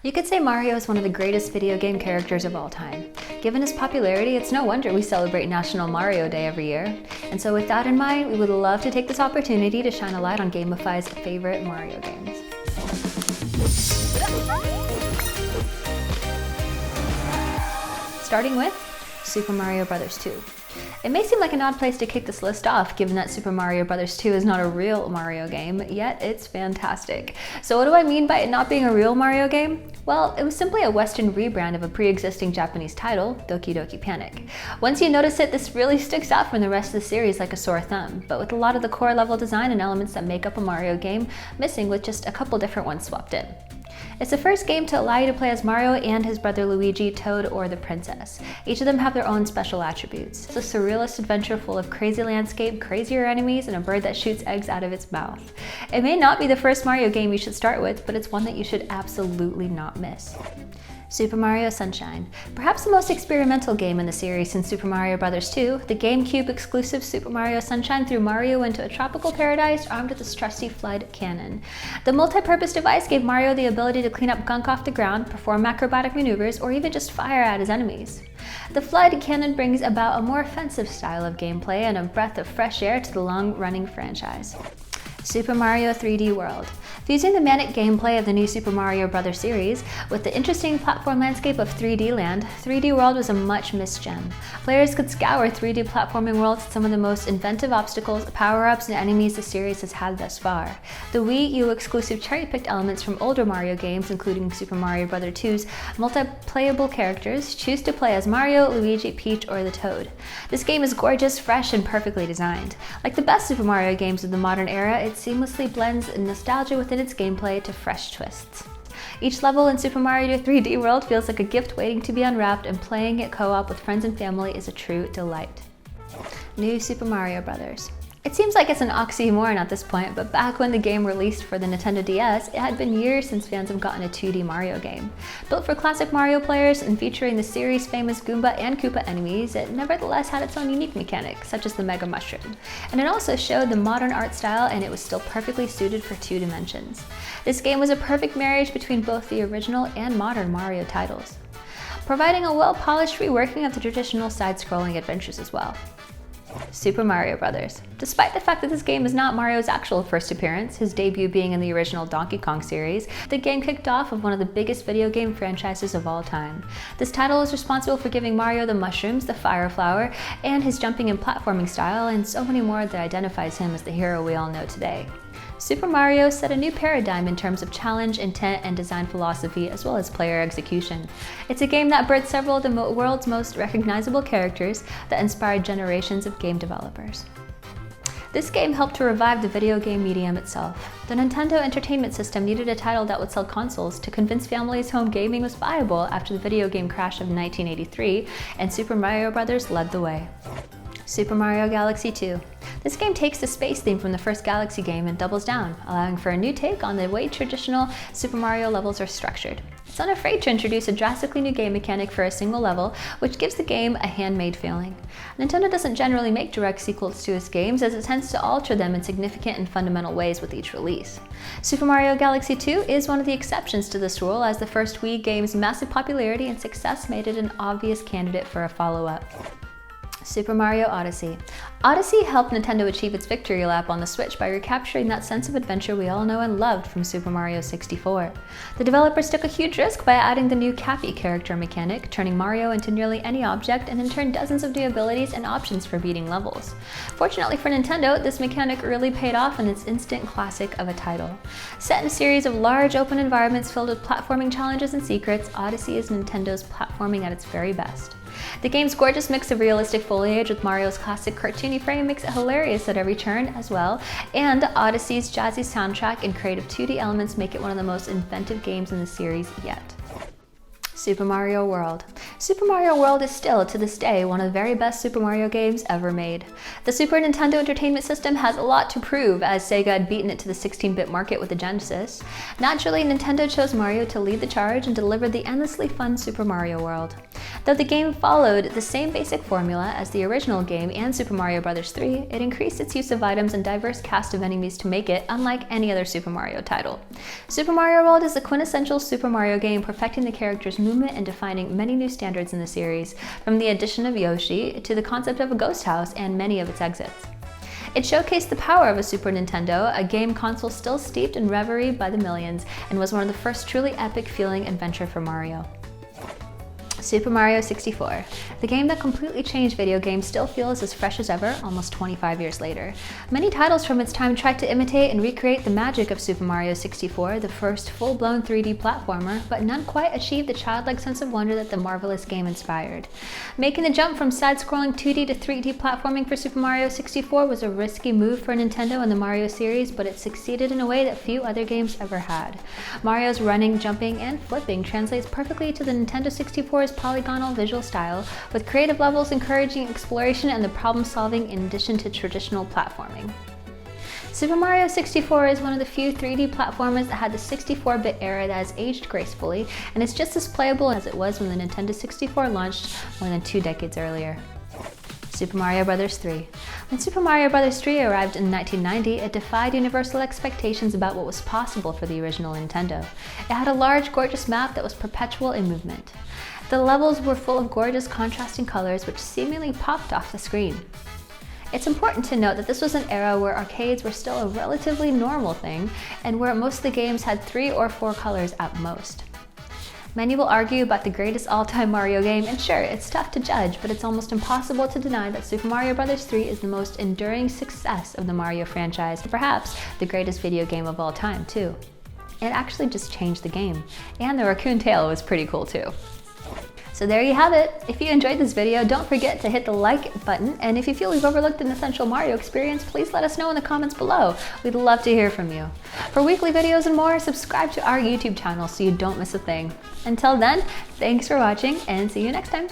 You could say Mario is one of the greatest video game characters of all time. Given his popularity, it's no wonder we celebrate National Mario Day every year. And so with that in mind, we would love to take this opportunity to shine a light on GameFi's favorite Mario games. Starting with Super Mario Bros. 2. It may seem like an odd place to kick this list off, given that Super Mario Bros. 2 is not a real Mario game, yet it's fantastic. So what do I mean by it not being a real Mario game? Well, it was simply a Western rebrand of a pre-existing Japanese title, Doki Doki Panic. Once you notice it, this really sticks out from the rest of the series like a sore thumb, but with a lot of the core level design and elements that make up a Mario game missing, with just a couple different ones swapped in. It's the first game to allow you to play as Mario and his brother Luigi, Toad, or the Princess. Each of them have their own special attributes. It's a surrealist adventure full of crazy landscape, crazier enemies, and a bird that shoots eggs out of its mouth. It may not be the first Mario game you should start with, but it's one that you should absolutely not miss. Super Mario Sunshine. Perhaps the most experimental game in the series since Super Mario Bros. 2, the GameCube exclusive Super Mario Sunshine threw Mario into a tropical paradise armed with this trusty Flood cannon. The multi-purpose device gave Mario the ability to clean up gunk off the ground, perform acrobatic maneuvers, or even just fire at his enemies. The Flood cannon brings about a more offensive style of gameplay and a breath of fresh air to the long-running franchise. Super Mario 3D World. Fusing the manic gameplay of the new Super Mario Bros. Series with the interesting platform landscape of 3D Land, 3D World was a much-missed gem. Players could scour 3D platforming worlds with some of the most inventive obstacles, power-ups, and enemies the series has had thus far. The Wii U exclusive cherry-picked elements from older Mario games, including Super Mario Bros. 2's multi-playable characters, choose to play as Mario, Luigi, Peach, or the Toad. This game is gorgeous, fresh, and perfectly designed. Like the best Super Mario games of the modern era, it seamlessly blends nostalgia within its gameplay to fresh twists. Each level in Super Mario 3D World feels like a gift waiting to be unwrapped, and playing it co-op with friends and family is a true delight. New Super Mario Bros. It seems like it's an oxymoron at this point, but back when the game released for the Nintendo DS, it had been years since fans have gotten a 2D Mario game. Built for classic Mario players and featuring the series' famous Goomba and Koopa enemies, it nevertheless had its own unique mechanics, such as the Mega Mushroom. And it also showed the modern art style, and it was still perfectly suited for 2 dimensions. This game was a perfect marriage between both the original and modern Mario titles, providing a well-polished reworking of the traditional side-scrolling adventures as well. Super Mario Bros. Despite the fact that this game is not Mario's actual first appearance, his debut being in the original Donkey Kong series, the game kicked off of one of the biggest video game franchises of all time. This title is responsible for giving Mario the mushrooms, the fire flower, and his jumping and platforming style, and so many more that identifies him as the hero we all know today. Super Mario set a new paradigm in terms of challenge, intent, and design philosophy, as well as player execution. It's a game that birthed several of the world's most recognizable characters that inspired generations of game developers. This game helped to revive the video game medium itself. The Nintendo Entertainment System needed a title that would sell consoles to convince families home gaming was viable after the video game crash of 1983, and Super Mario Bros. Led the way. Super Mario Galaxy 2. This game takes the space theme from the first Galaxy game and doubles down, allowing for a new take on the way traditional Super Mario levels are structured. It's unafraid to introduce a drastically new game mechanic for a single level, which gives the game a handmade feeling. Nintendo doesn't generally make direct sequels to its games, as it tends to alter them in significant and fundamental ways with each release. Super Mario Galaxy 2 is one of the exceptions to this rule, as the first Wii game's massive popularity and success made it an obvious candidate for a follow-up. Super Mario Odyssey. Odyssey helped Nintendo achieve its victory lap on the Switch by recapturing that sense of adventure we all know and loved from Super Mario 64. The developers took a huge risk by adding the new Cappy character mechanic, turning Mario into nearly any object, and in turn dozens of new abilities and options for beating levels. Fortunately for Nintendo, this mechanic really paid off in its instant classic of a title. Set in a series of large open environments filled with platforming challenges and secrets, Odyssey is Nintendo's platforming at its very best. The game's gorgeous mix of realistic foliage with Mario's classic cartoony frame makes it hilarious at every turn as well, and Odyssey's jazzy soundtrack and creative 2D elements make it one of the most inventive games in the series yet. Super Mario World. Super Mario World is still, to this day, one of the very best Super Mario games ever made. The Super Nintendo Entertainment System has a lot to prove, as Sega had beaten it to the 16-bit market with the Genesis. Naturally, Nintendo chose Mario to lead the charge and deliver the endlessly fun Super Mario World. Though the game followed the same basic formula as the original game and Super Mario Bros. 3, it increased its use of items and diverse cast of enemies to make it unlike any other Super Mario title. Super Mario World is the quintessential Super Mario game, perfecting the character's movement and defining many new standards in the series, from the addition of Yoshi to the concept of a ghost house and many of its exits. It showcased the power of a Super Nintendo, a game console still steeped in reverie by the millions, and was one of the first truly epic-feeling adventure for Mario. Super Mario 64. The game that completely changed video games still feels as fresh as ever, almost 25 years later. Many titles from its time tried to imitate and recreate the magic of Super Mario 64, the first full-blown 3D platformer, but none quite achieved the childlike sense of wonder that the marvelous game inspired. Making the jump from side-scrolling 2D to 3D platforming for Super Mario 64 was a risky move for Nintendo and the Mario series, but it succeeded in a way that few other games ever had. Mario's running, jumping, and flipping translates perfectly to the Nintendo 64's polygonal visual style, with creative levels encouraging exploration and the problem-solving in addition to traditional platforming. Super Mario 64 is one of the few 3D platformers that had the 64-bit era that has aged gracefully, and it's just as playable as it was when the Nintendo 64 launched more than 2 decades earlier. Super Mario Bros. 3. When Super Mario Bros. 3 arrived in 1990, it defied universal expectations about what was possible for the original Nintendo. It had a large, gorgeous map that was perpetual in movement. The levels were full of gorgeous contrasting colors which seemingly popped off the screen. It's important to note that this was an era where arcades were still a relatively normal thing, and where most of the games had 3 or 4 colors at most. Many will argue about the greatest all-time Mario game, and sure, it's tough to judge, but it's almost impossible to deny that Super Mario Bros. 3 is the most enduring success of the Mario franchise, and perhaps the greatest video game of all time, too. It actually just changed the game, and the raccoon tail was pretty cool, too. So there you have it. If you enjoyed this video, don't forget to hit the like button, and if you feel we've overlooked an essential Mario experience, please let us know in the comments below. We'd love to hear from you. For weekly videos and more, subscribe to our YouTube channel so you don't miss a thing. Until then, thanks for watching and see you next time.